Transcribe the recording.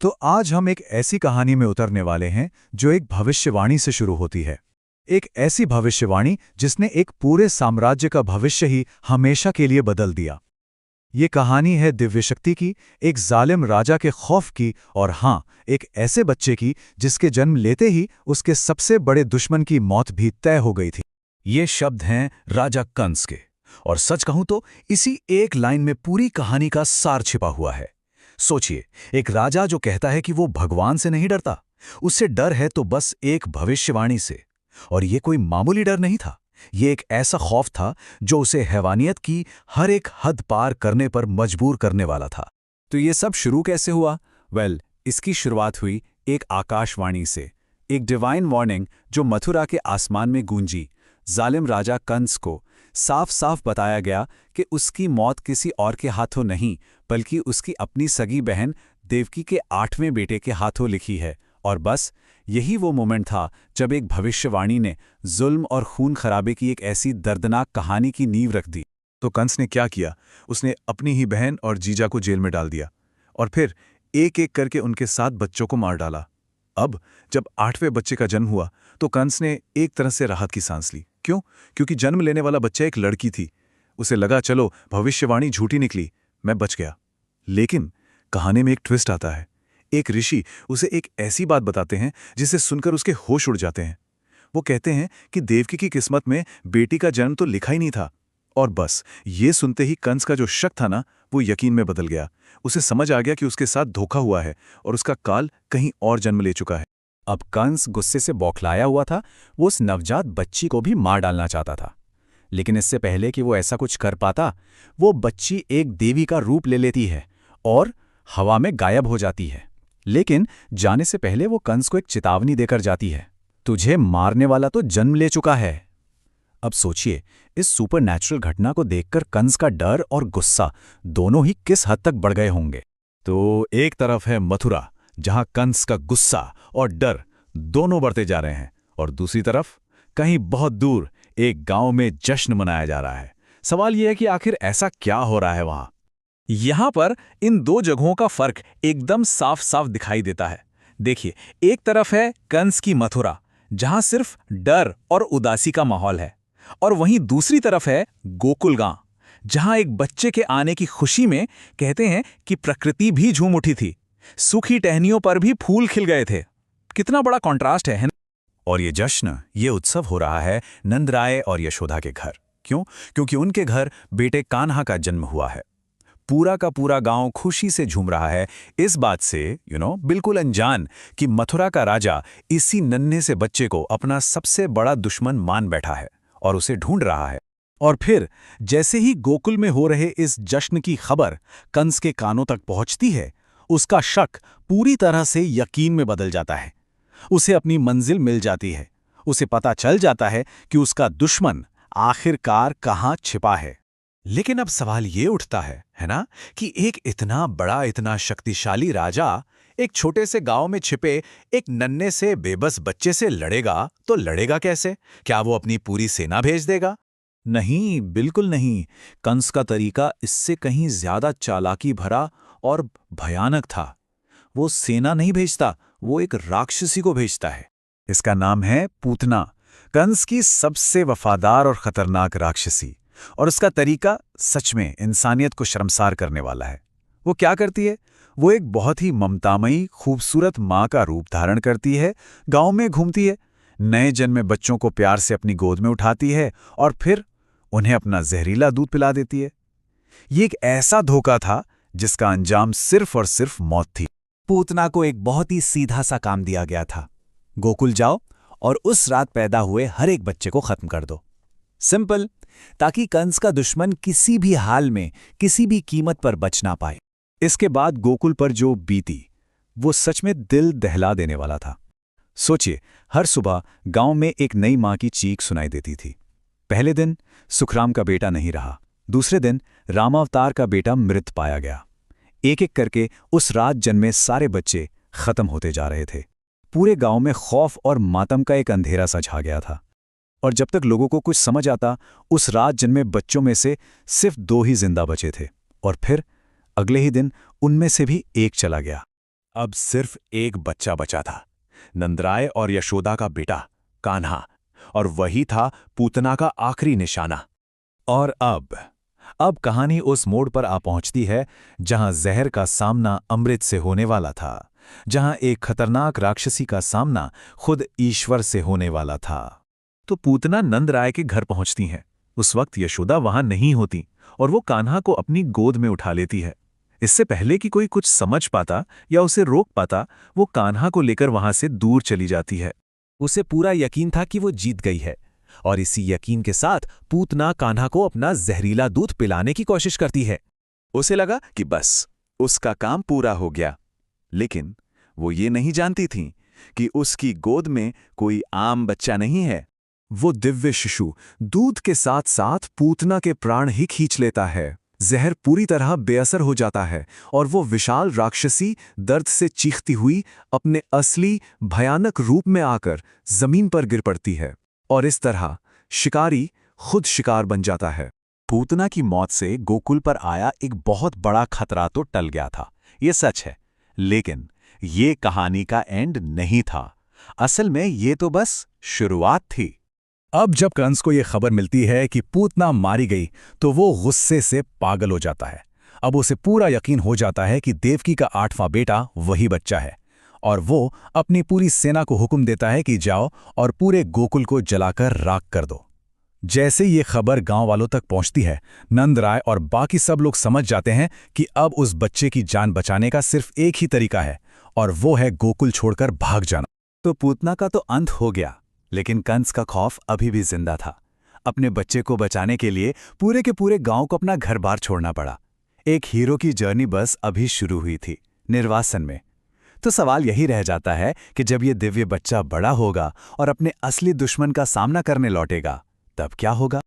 तो आज हम एक ऐसी कहानी में उतरने वाले हैं जो एक भविष्यवाणी से शुरू होती है। एक ऐसी भविष्यवाणी जिसने एक पूरे साम्राज्य का भविष्य ही हमेशा के लिए बदल दिया। ये कहानी है दिव्य शक्ति की, एक जालिम राजा के खौफ की और हाँ, एक ऐसे बच्चे की जिसके जन्म लेते ही उसके सबसे बड़े दुश्मन की मौत भी तय हो गई थी। ये शब्द हैं राजा कंस के, और सच कहूं तो इसी एक लाइन में पूरी कहानी का सार छिपा हुआ है। सोचिए, एक राजा जो कहता है कि वो भगवान से नहीं डरता, उससे डर है तो बस एक भविष्यवाणी से। और ये कोई मामूली डर नहीं था, ये एक ऐसा खौफ था जो उसे हैवानियत की हर एक हद पार करने पर मजबूर करने वाला था। तो ये सब शुरू कैसे हुआ? इसकी शुरुआत हुई एक आकाशवाणी से, एक डिवाइन वार्निंग जो मथुरा के आसमान में गूंजी। जालिम राजा कंस को साफ साफ बताया गया कि उसकी मौत किसी और के हाथों नहीं, बल्कि उसकी अपनी सगी बहन देवकी के 8वें बेटे के हाथों लिखी है। और बस यही वो मोमेंट था जब एक भविष्यवाणी ने जुल्म और खून खराबे की एक ऐसी दर्दनाक कहानी की नींव रख दी। तो कंस ने क्या किया? उसने अपनी ही बहन और जीजा को जेल में डाल दिया और फिर एक एक करके उनके 7 बच्चों को मार डाला। अब जब 8वें बच्चे का जन्म हुआ तो कंस ने एक तरह से राहत की सांस ली। क्यों? क्योंकि जन्म लेने वाला बच्चा एक लड़की थी। उसे लगा चलो भविष्यवाणी झूठी निकली, मैं बच गया। लेकिन कहानी में एक ट्विस्ट आता है। एक ऋषि उसे एक ऐसी बात बताते हैं जिसे सुनकर उसके होश उड़ जाते हैं। वो कहते हैं कि देवकी की किस्मत में बेटी का जन्म तो लिखा ही नहीं था। और बस ये सुनते ही कंस का जो शक था ना, वो यकीन में बदल गया। उसे समझ आ गया कि उसके साथ धोखा हुआ है और उसका काल कहीं और जन्म ले चुका है। अब कंस गुस्से से बौखलाया हुआ था। वो उस नवजात बच्ची को भी मार डालना चाहता था। लेकिन इससे पहले कि वो ऐसा कुछ कर पाता, वो बच्ची एक देवी का रूप ले लेती है और हवा में गायब हो जाती है। लेकिन जाने से पहले वो कंस को एक चेतावनी देकर जाती है, तुझे मारने वाला तो जन्म ले चुका है। अब सोचिए, इस सुपरनैचुरल घटना को देखकर कंस का डर और गुस्सा दोनों ही किस हद तक बढ़ गए होंगे। तो एक तरफ है मथुरा, जहां कंस का गुस्सा और डर दोनों बढ़ते जा रहे हैं, और दूसरी तरफ कहीं बहुत दूर एक गांव में जश्न मनाया जा रहा है। सवाल यह है कि आखिर ऐसा क्या हो रहा है वहां? यहां पर इन दो जगहों का फर्क एकदम साफ साफ दिखाई देता है। देखिए, एक तरफ है कंस की मथुरा, जहां सिर्फ डर और उदासी का माहौल है, और वहीं दूसरी तरफ है गोकुल गांव, जहां एक बच्चे के आने की खुशी में कहते हैं कि प्रकृति भी झूम उठी थी, सूखी टहनियों पर भी फूल खिल गए थे। कितना बड़ा कॉन्ट्रास्ट है ना? और ये जश्न, ये उत्सव हो रहा है नंदराय और यशोदा के घर। क्यों? क्योंकि उनके घर बेटे कान्हा का जन्म हुआ है। पूरा का पूरा गांव खुशी से झूम रहा है, इस बात से बिल्कुल अनजान कि मथुरा का राजा इसी नन्हे से बच्चे को अपना सबसे बड़ा दुश्मन मान बैठा है और उसे ढूंढ रहा है। और फिर जैसे ही गोकुल में हो रहे इस जश्न की खबर कंस के कानों तक पहुंचती है, उसका शक पूरी तरह से यकीन में बदल जाता है। उसे अपनी मंजिल मिल जाती है। उसे पता चल जाता है कि उसका दुश्मन आखिरकार कहां छिपा है। लेकिन अब सवाल ये उठता है ना, कि एक इतना बड़ा, इतना शक्तिशाली राजा एक छोटे से गांव में छिपे एक नन्हे से बेबस बच्चे से लड़ेगा तो लड़ेगा कैसे? क्या वो अपनी पूरी सेना भेज देगा? नहीं, बिल्कुल नहीं। कंस का तरीका इससे कहीं ज्यादा चालाकी भरा और भयानक था। वो सेना नहीं भेजता, वो एक राक्षसी को भेजता है। इसका नाम है पूतना, कंस की सबसे वफादार और खतरनाक राक्षसी। और उसका तरीका सच में इंसानियत को शर्मसार करने वाला है। वो क्या करती है? वो एक बहुत ही ममतामयी, खूबसूरत माँ का रूप धारण करती है, गांव में घूमती है, नए जन्मे बच्चों को प्यार से अपनी गोद में उठाती है और फिर उन्हें अपना जहरीला दूध पिला देती है। ये एक ऐसा धोखा था जिसका अंजाम सिर्फ और सिर्फ मौत थी। पूतना को एक बहुत ही सीधा सा काम दिया गया था, गोकुल जाओ और उस रात पैदा हुए हर एक बच्चे को खत्म कर दो। सिंपल, ताकि कंस का दुश्मन किसी भी हाल में, किसी भी कीमत पर बच ना पाए। इसके बाद गोकुल पर जो बीती, वो सच में दिल दहला देने वाला था। सोचिए, हर सुबह गांव में एक नई मां की चीख सुनाई देती थी। पहले दिन सुखराम का बेटा नहीं रहा, दूसरे दिन रामावतार का बेटा मृत पाया गया। एक एक करके उस रात जन्मे सारे बच्चे खत्म होते जा रहे थे। पूरे गांव में खौफ और मातम का एक अंधेरा सा छा गया था। और जब तक लोगों को कुछ समझ आता, उस रात जन्मे बच्चों में से सिर्फ 2 ही जिंदा बचे थे, और फिर अगले ही दिन उनमें से भी एक चला गया। अब सिर्फ एक बच्चा बचा था, नंदराय और यशोदा का बेटा कान्हा, और वही था पूतना का आखिरी निशाना। और अब कहानी उस मोड़ पर आ पहुंचती है जहां जहर का सामना अमृत से होने वाला था, जहां एक खतरनाक राक्षसी का सामना खुद ईश्वर से होने वाला था। तो पूतना नंदराय के घर पहुंचती हैं। उस वक्त यशोदा वहां नहीं होती और वो कान्हा को अपनी गोद में उठा लेती है। इससे पहले कि कोई कुछ समझ पाता या उसे रोक पाता, वो कान्हा को लेकर वहां से दूर चली जाती है। उसे पूरा यकीन था कि वो जीत गई है, और इसी यकीन के साथ पूतना कान्हा को अपना जहरीला दूध पिलाने की कोशिश करती है। उसे लगा कि बस उसका काम पूरा हो गया, लेकिन वो ये नहीं जानती थी कि उसकी गोद में कोई आम बच्चा नहीं है। वो दिव्य शिशु दूध के साथ साथ पूतना के प्राण ही खींच लेता है। जहर पूरी तरह बेअसर हो जाता है और वो विशाल राक्षसी दर्द से चीखती हुई अपने असली भयानक रूप में आकर जमीन पर गिर पड़ती है। और इस तरह शिकारी खुद शिकार बन जाता है। पूतना की मौत से गोकुल पर आया एक बहुत बड़ा खतरा तो टल गया था, ये सच है, लेकिन ये कहानी का एंड नहीं था। असल में ये तो बस शुरुआत थी। अब जब कंस को यह खबर मिलती है कि पूतना मारी गई, तो वो गुस्से से पागल हो जाता है। अब उसे पूरा यकीन हो जाता है कि देवकी का 8वां बेटा वही बच्चा है, और वो अपनी पूरी सेना को हुक्म देता है कि जाओ और पूरे गोकुल को जलाकर राख कर दो। जैसे ये खबर गांव वालों तक पहुंचती है, नंदराय और बाकी सब लोग समझ जाते हैं कि अब उस बच्चे की जान बचाने का सिर्फ एक ही तरीका है, और वो है गोकुल छोड़कर भाग जाना। तो पूतना का तो अंत हो गया, लेकिन कंस का खौफ अभी भी जिंदा था। अपने बच्चे को बचाने के लिए पूरे के पूरे गांव को अपना घर बार छोड़ना पड़ा। एक हीरो की जर्नी बस अभी शुरू हुई थी, निर्वासन में। तो सवाल यही रह जाता है कि जब ये दिव्य बच्चा बड़ा होगा और अपने असली दुश्मन का सामना करने लौटेगा, तब क्या होगा?